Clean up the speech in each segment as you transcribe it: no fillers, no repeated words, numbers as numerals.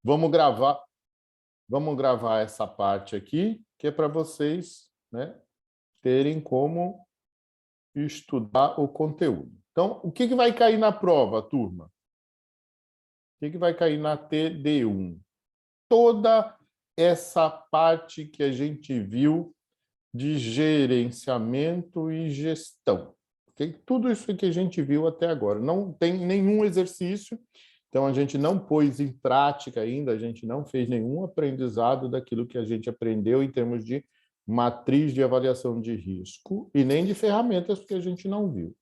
vamos gravar essa parte aqui, que é para vocês, né, terem como estudar o conteúdo. Então, o que vai cair na prova, turma? O que vai cair na TD1? Toda essa parte que a gente viu de gerenciamento e gestão. Okay? Tudo isso que a gente viu até agora. Não tem nenhum exercício, então a gente não pôs em prática ainda, a gente não fez nenhum aprendizado daquilo que a gente aprendeu em termos de matriz de avaliação de risco e nem de ferramentas, porque a gente não viu.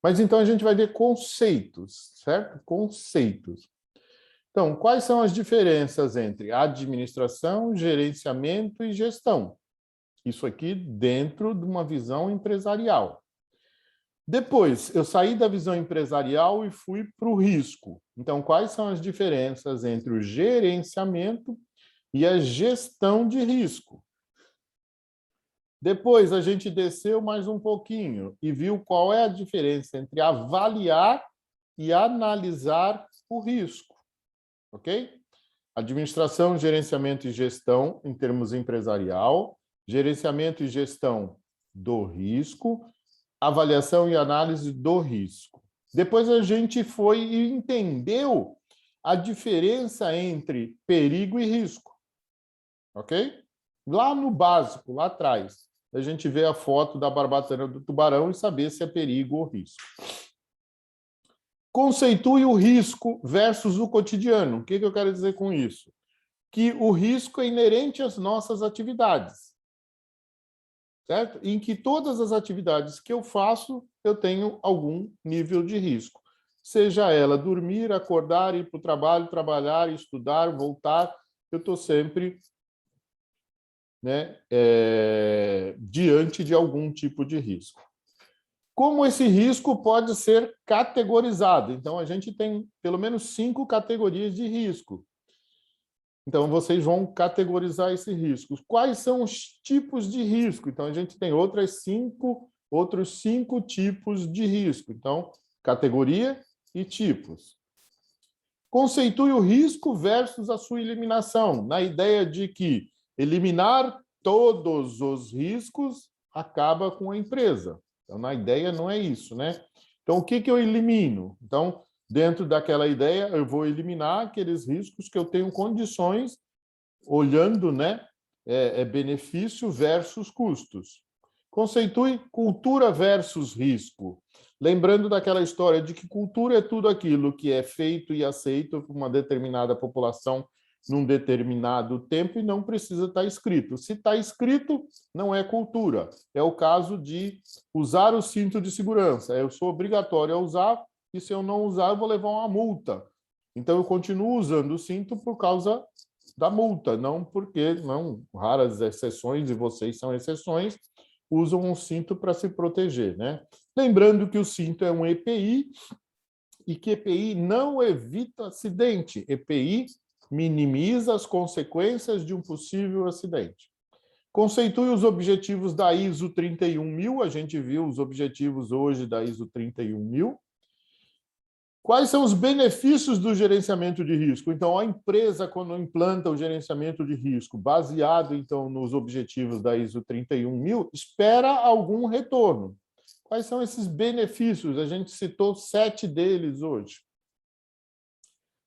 Mas então a gente vai ver conceitos, certo? Conceitos. Então, quais são as diferenças entre administração, gerenciamento e gestão? Isso aqui dentro de uma visão empresarial. Depois, eu saí da visão empresarial e fui para o risco. Então, quais são as diferenças entre o gerenciamento e a gestão de risco? Depois, a gente desceu mais um pouquinho e viu qual é a diferença entre avaliar e analisar o risco. Ok? Administração, gerenciamento e gestão em termos empresarial, gerenciamento e gestão do risco, avaliação e análise do risco. Depois a gente foi e entendeu a diferença entre perigo e risco. Ok? Lá no básico, lá atrás, a gente vê a foto da barbatana do tubarão e saber se é perigo ou risco. Conceitue o risco versus o cotidiano. O que eu quero dizer com isso? Que o risco é inerente às nossas atividades, certo? Em que todas as atividades que eu faço, eu tenho algum nível de risco. Seja ela dormir, acordar, ir para o trabalho, trabalhar, estudar, voltar, eu estou sempre, né, diante de algum tipo de risco. Como esse risco pode ser categorizado? Então, a gente tem pelo menos 5 categorias de risco. Então, vocês vão categorizar esses riscos. Quais são os tipos de risco? Então, a gente tem outros 5 tipos de risco. Então, categoria e tipos. Conceitue o risco versus a sua eliminação, na ideia de que eliminar todos os riscos acaba com a empresa. Então, na ideia, não é isso, né? Então, o que eu elimino? Então, dentro daquela ideia, eu vou eliminar aqueles riscos que eu tenho condições, olhando, né, benefício versus custos. Conceitue cultura versus risco. Lembrando daquela história de que cultura é tudo aquilo que é feito e aceito por uma determinada população num determinado tempo e não precisa estar escrito. Se está escrito, não é cultura. É o caso de usar o cinto de segurança. Eu sou obrigatório a usar e se eu não usar, eu vou levar uma multa. Então, eu continuo usando o cinto por causa da multa, não porque, não, raras exceções, e vocês são exceções, usam um cinto para se proteger, né? Lembrando que o cinto é um EPI e que EPI não evita acidente. EPI minimiza as consequências de um possível acidente. Conceitue os objetivos da ISO 31000, a gente viu os objetivos hoje da ISO 31000. Quais são os benefícios do gerenciamento de risco? Então, a empresa, quando implanta o gerenciamento de risco, baseado, então, nos objetivos da ISO 31000, espera algum retorno. Quais são esses benefícios? A gente citou 7 deles hoje.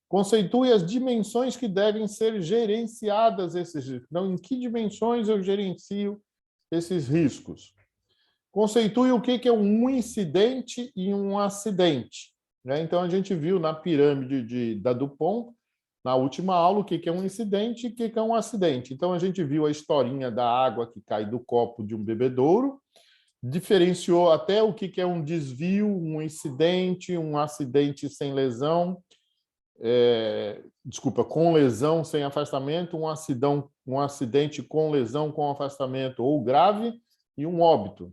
Conceitue as dimensões que devem ser gerenciadas esses riscos. Então, em que dimensões eu gerencio esses riscos? Conceitue o que é um incidente e um acidente. Então, a gente viu na pirâmide da Dupont, na última aula, o que é um incidente e o que é um acidente. Então, a gente viu a historinha da água que cai do copo de um bebedouro, diferenciou até o que é um desvio, um incidente, um acidente sem lesão, com lesão sem afastamento, um acidente com lesão com afastamento ou grave e um óbito.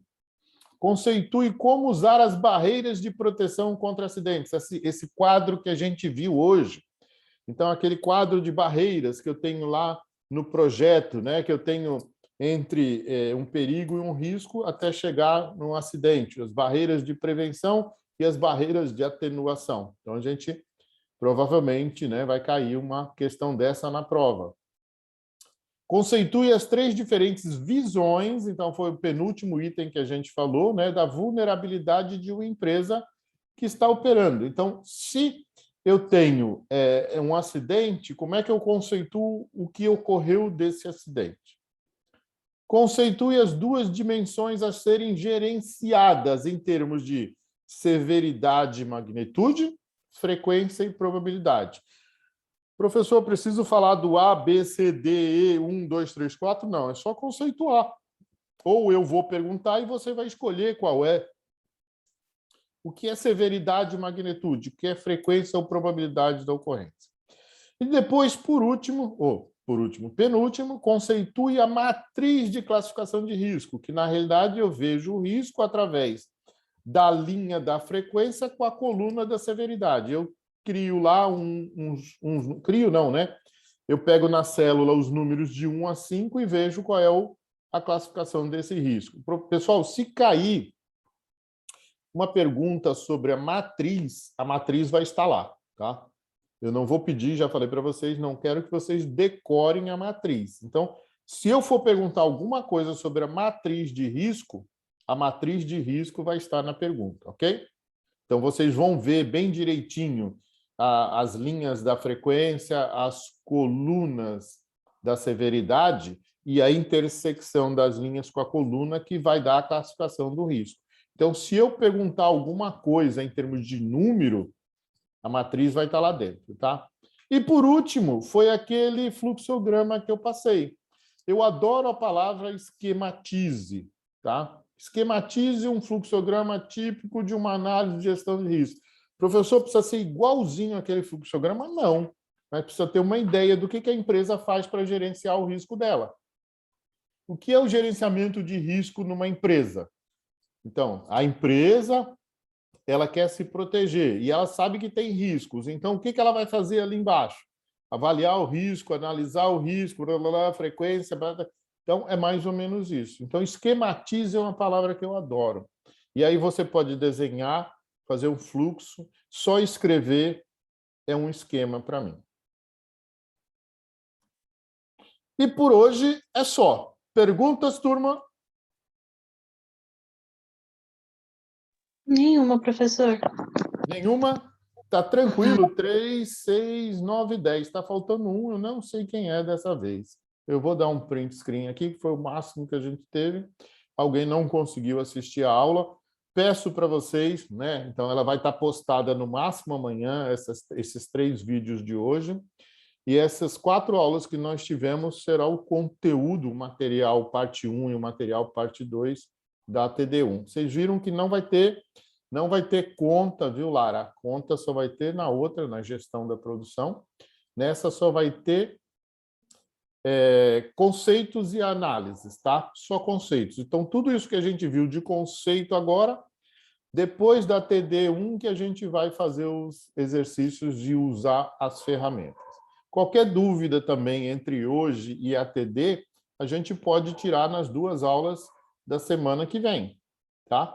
Conceitue como usar as barreiras de proteção contra acidentes. Esse quadro que a gente viu hoje. Então, aquele quadro de barreiras que eu tenho lá no projeto, né, que eu tenho entre um perigo e um risco até chegar num acidente. As barreiras de prevenção e as barreiras de atenuação. Então, a gente provavelmente, né, vai cair uma questão dessa na prova. Conceitue as 3 diferentes visões, então foi o penúltimo item que a gente falou, né, da vulnerabilidade de uma empresa que está operando. Então, se eu tenho um acidente, como é que eu conceituo o que ocorreu desse acidente? Conceitue as 2 dimensões a serem gerenciadas em termos de severidade e magnitude, frequência e probabilidade. Professor, preciso falar do A, B, C, D, E, 1, 2, 3, 4? Não, é só conceituar. Ou eu vou perguntar e você vai escolher qual é. O que é severidade e magnitude? O que é frequência ou probabilidade da ocorrência? E depois, penúltimo, conceitue a matriz de classificação de risco, que na realidade eu vejo o risco através da linha da frequência com a coluna da severidade. Eu crio lá crio não, né? Eu pego na célula os números de 1 a 5 e vejo qual é a classificação desse risco. Pessoal, se cair uma pergunta sobre a matriz vai estar lá, tá? Eu não vou pedir, já falei para vocês, não quero que vocês decorem a matriz. Então, se eu for perguntar alguma coisa sobre a matriz de risco vai estar na pergunta, ok? Então, vocês vão ver bem direitinho as linhas da frequência, as colunas da severidade e a intersecção das linhas com a coluna que vai dar a classificação do risco. Então, se eu perguntar alguma coisa em termos de número, a matriz vai estar lá dentro, tá? E, por último, foi aquele fluxograma que eu passei. Eu adoro a palavra esquematize, tá? Esquematize um fluxograma típico de uma análise de gestão de risco. Professor, precisa ser igualzinho aquele fluxograma? Não. Mas precisa ter uma ideia do que a empresa faz para gerenciar o risco dela. O que é o gerenciamento de risco numa empresa? Então, a empresa ela quer se proteger e ela sabe que tem riscos. Então, o que ela vai fazer ali embaixo? Avaliar o risco, analisar o risco, blá, blá, blá, frequência. Blá, blá. Então, é mais ou menos isso. Então, esquematize é uma palavra que eu adoro. E aí você pode desenhar, fazer um fluxo, só escrever é um esquema para mim. E por hoje é só. Perguntas, turma? Nenhuma, professor. Nenhuma? Tá tranquilo. 3, 6, 9, 10. Está faltando um, eu não sei quem é dessa vez. Eu vou dar um print screen aqui, que foi o máximo que a gente teve. Alguém não conseguiu assistir a aula. Peço para vocês, né? Então, ela vai estar postada no máximo amanhã, esses 3 vídeos de hoje. E essas 4 aulas que nós tivemos será o conteúdo, o material parte 1 e o material parte 2 da TD1. Vocês viram que não vai ter conta, viu, Lara? A conta só vai ter na outra, na gestão da produção. Nessa só vai ter conceitos e análises, tá? Só conceitos. Então, tudo isso que a gente viu de conceito agora, depois da TD1 que a gente vai fazer os exercícios de usar as ferramentas. Qualquer dúvida também entre hoje e a TD, a gente pode tirar nas 2 aulas da semana que vem, tá?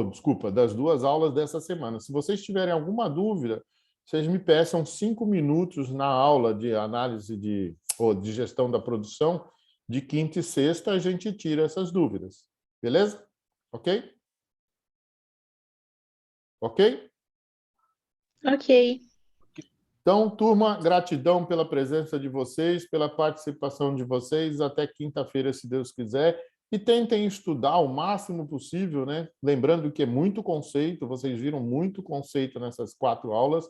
Desculpa, das 2 aulas dessa semana. Se vocês tiverem alguma dúvida, vocês me peçam 5 minutos na aula de análise de gestão da produção, de quinta e sexta, a gente tira essas dúvidas. Beleza? Ok? Ok? Ok. Então, turma, gratidão pela presença de vocês, pela participação de vocês. Até quinta-feira, se Deus quiser. E tentem estudar o máximo possível, né? Lembrando que é muito conceito, vocês viram muito conceito nessas 4 aulas,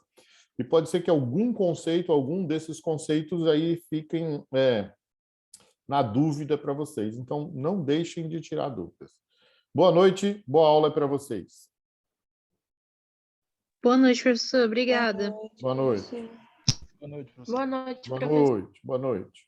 e pode ser que algum desses conceitos aí fiquem na dúvida para vocês. Então, não deixem de tirar dúvidas. Boa noite, boa aula para vocês. Boa noite, professor. Obrigada. Boa noite. Boa noite, professor. Boa noite, Boa professor. noite. Boa noite.